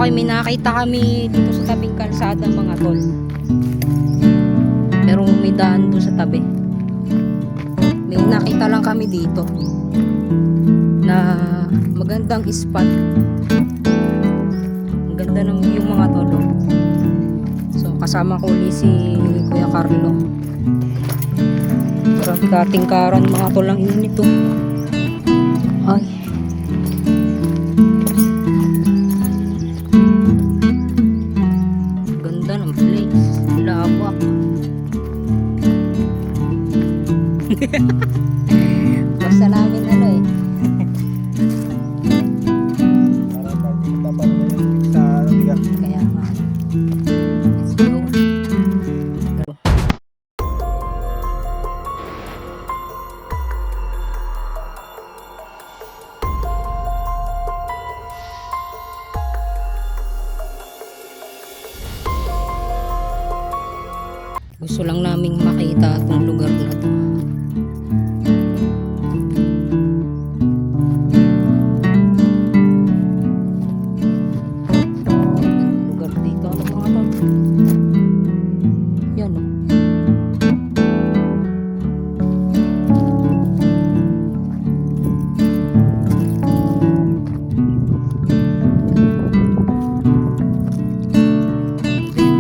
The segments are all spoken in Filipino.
Okay, may nakita kami dito sa tabing kalsada mga tol. Pero may daan doon sa tabi. May nakita lang kami dito na magandang spot. Maganda ng view mga tol. So kasama ko ulit si Kuya Carlo. Grabe katingkaran mga tol, ang init to. Ay. Ganda ng place. Lawak. Basta namin ano eh. Kaya nga. Let's go. Gusto lang naming makita itong lugar na to. Lugar dito ano mga tol? Yan o.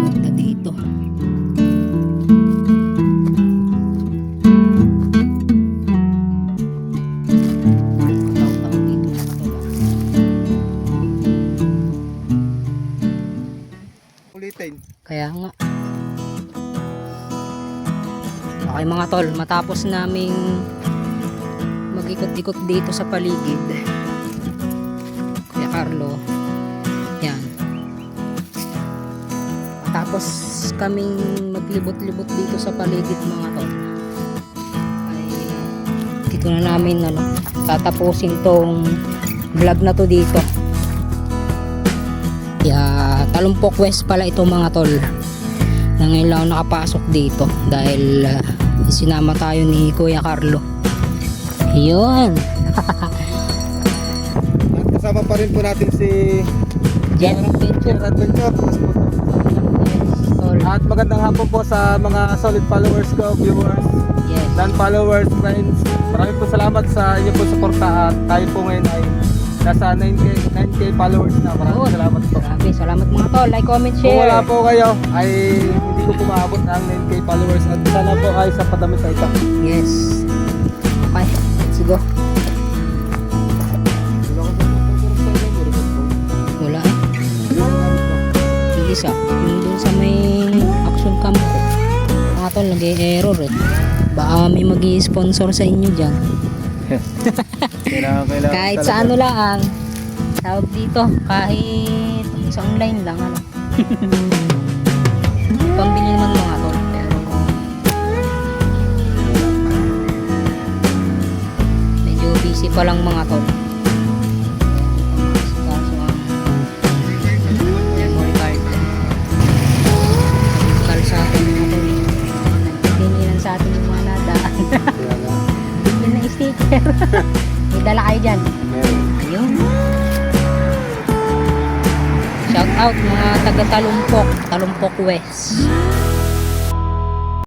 Ganda dito. Kaya nga. Okay mga tol, matapos naming mag-ikot-ikot dito sa paligid, Kuya Carlo, yan. Matapos kaming maglibot-libot dito sa paligid mga tol, ay dito na namin tatapusin tong vlog na to dito. Kaya Talumpok West pala ito mga tol, na ngayon lang nakapasok dito dahil sinama tayo ni Kuya Carlo. Yun. Kasama pa rin po natin si Jet Adventure. Adventure. Yes, tol. At magandang hapon po sa mga solid followers ko, viewers, Yes. non-followers, friends. Maraming po salamat sa inyo po suporta at tayo po ngayon ay nasa 9K followers na. Maraming salamat po. Grabe, salamat mga tol. Like, comment, Kung share. wala po kayo ay hindi ko pumaabot ng 9K followers at sana po ay sa padami sa ito. Yes. Okay, let's go. Wala eh. Yung isa, yung dun sa may action cam ko. Mga tol, nag-error eh. Baka may mag-i-sponsor sa inyo dyan. Kailangan Kahit sa ano lang, tawag dito, kahit sa online lang, ano. Pambili naman mga tol, pero medyo busy pa lang mga tol. Kaso ang memory card sa atin mga tol, nagtitinilan sa atin yung mga nadaan. Bigyan na sticker. May dala kayo dyan. Ayun. Shout out mga taga Talumpok West.